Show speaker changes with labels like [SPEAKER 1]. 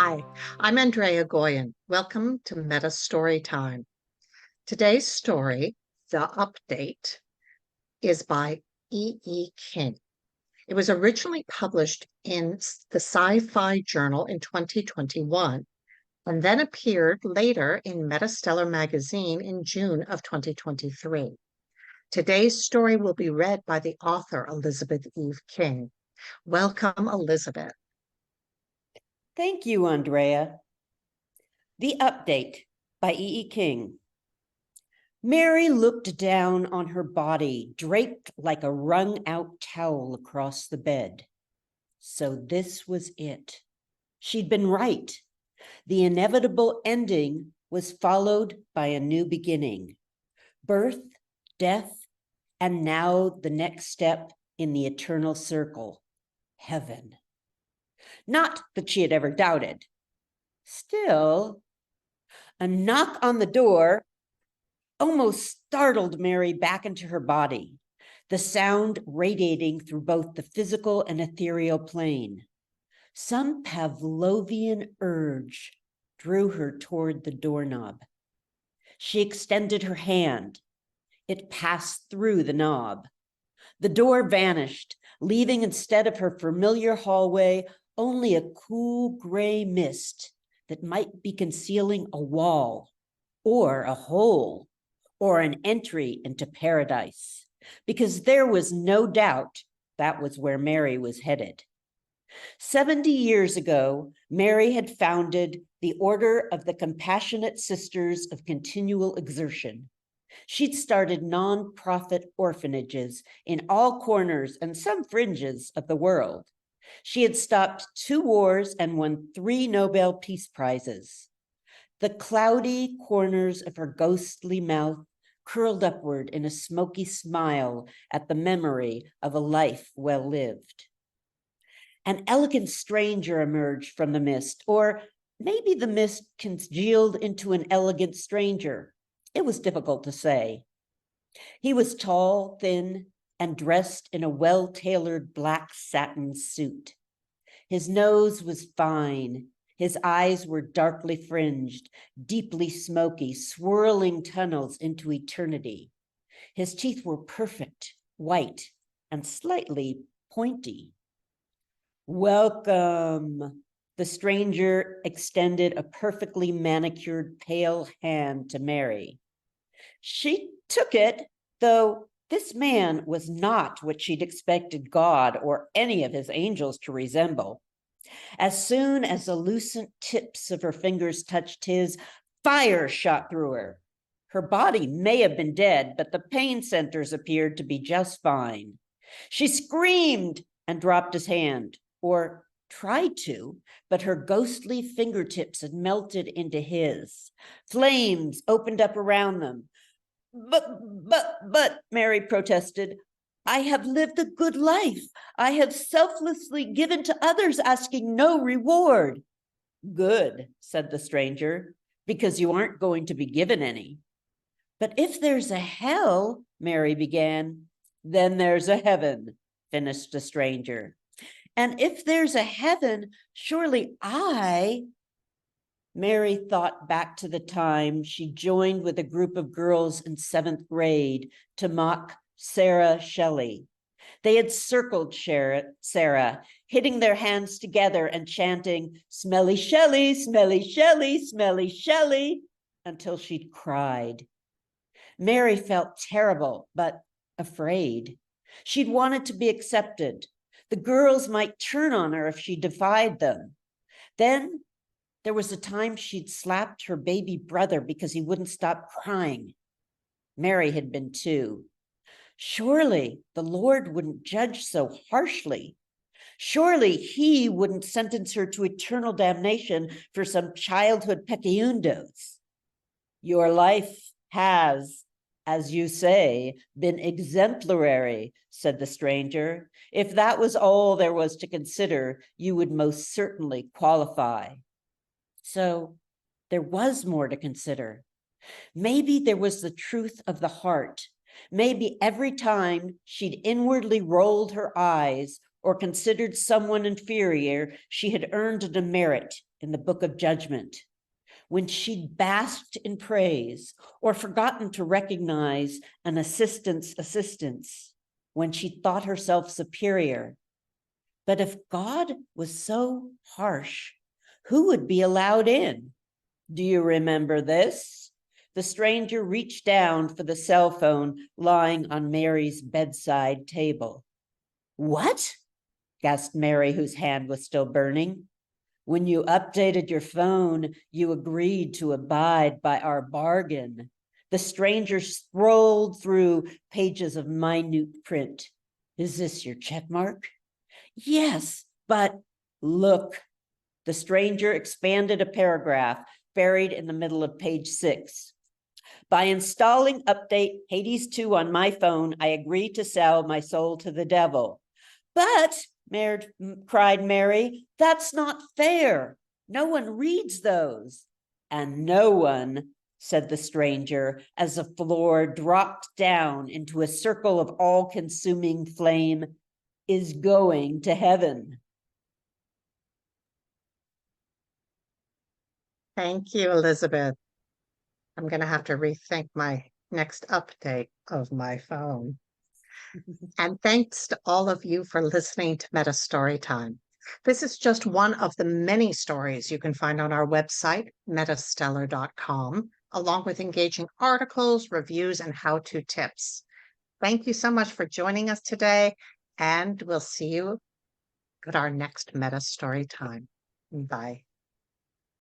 [SPEAKER 1] Hi, I'm Andrea Goyan. Welcome to Meta Storytime. Today's story, The Update, is by E. King. It was originally published in the Sci-Fi Journal in 2021 and then appeared later in MetaStellar magazine in June of 2023. Today's story will be read by the author, Elizabeth Eve King. Welcome, Elizabeth.
[SPEAKER 2] Thank you, Andrea. The Update by E. King. Mary looked down on her body, draped like a wrung-out towel across the bed. So this was it. She'd been right. The inevitable ending was followed by a new beginning. Birth, death, and now the next step in the eternal circle, heaven. Not that she had ever doubted. Still, a knock on the door almost startled Mary back into her body, the sound radiating through both the physical and ethereal plane. Some Pavlovian urge drew her toward the doorknob. She extended her hand. It passed through the knob. The door vanished, leaving instead of her familiar hallway only a cool gray mist that might be concealing a wall or a hole or an entry into paradise, because there was no doubt that was where Mary was headed. 70 years ago, Mary had founded the Order of the Compassionate Sisters of Continual Exertion. She'd started nonprofit orphanages in all corners and some fringes of the world. She had stopped 2 wars and won 3 Nobel Peace Prizes. The cloudy corners of her ghostly mouth curled upward in a smoky smile at the memory of a life well lived. An elegant stranger emerged from the mist, or maybe the mist congealed into an elegant stranger. It was difficult to say. He was tall, thin, and dressed in a well-tailored black satin suit. His nose was fine. His eyes were darkly fringed, deeply smoky, swirling tunnels into eternity. His teeth were perfect, white, and slightly pointy. Welcome. The stranger extended a perfectly manicured pale hand to Mary. She took it, though this man was not what she'd expected God or any of his angels to resemble. As soon as the lucent tips of her fingers touched his, fire shot through her. Her body may have been dead, but the pain centers appeared to be just fine. She screamed and dropped his hand, or tried to, but her ghostly fingertips had melted into his. Flames opened up around them. But, Mary protested, I have lived a good life. I have selflessly given to others, asking no reward. Good, said the stranger, because you aren't going to be given any. But if there's a hell, Mary began. Then there's a heaven, finished the stranger. And if there's a heaven, surely Mary thought back to the time she joined with a group of girls in 7th grade to mock Sarah Shelley. They had circled Sarah, hitting their hands together and chanting, "Smelly Shelley, smelly Shelley, smelly Shelley," until she'd cried. Mary felt terrible, but afraid. She'd wanted to be accepted. The girls might turn on her if she defied them. Then there was a time she'd slapped her baby brother because he wouldn't stop crying. Mary had been too. Surely the Lord wouldn't judge so harshly. Surely he wouldn't sentence her to eternal damnation for some childhood peccaundos. Your life has, as you say, been exemplary, said the stranger. If that was all there was to consider, you would most certainly qualify. So there was more to consider. Maybe there was the truth of the heart. Maybe every time she'd inwardly rolled her eyes or considered someone inferior, she had earned a demerit, in the book of judgment, when she'd basked in praise or forgotten to recognize an assistant's assistance, when she thought herself superior. But if God was so harsh, who would be allowed in? Do you remember this? The stranger reached down for the cell phone lying on Mary's bedside table. What? Gasped Mary, whose hand was still burning. When you updated your phone, you agreed to abide by our bargain. The stranger scrolled through pages of minute print. Is this your check mark? Yes, but look. The stranger expanded a paragraph buried in the middle of page 6. By installing update Hades 2 on my phone, I agreed to sell my soul to the devil. But, cried Mary, that's not fair. No one reads those. And no one, said the stranger, as the floor dropped down into a circle of all-consuming flame, is going to heaven.
[SPEAKER 1] Thank you, Elizabeth. I'm going to have to rethink my next update of my phone. And thanks to all of you for listening to Meta Storytime. This is just one of the many stories you can find on our website, MetaStellar.com, along with engaging articles, reviews, and how-to tips. Thank you so much for joining us today, and we'll see you at our next Meta Storytime. Bye.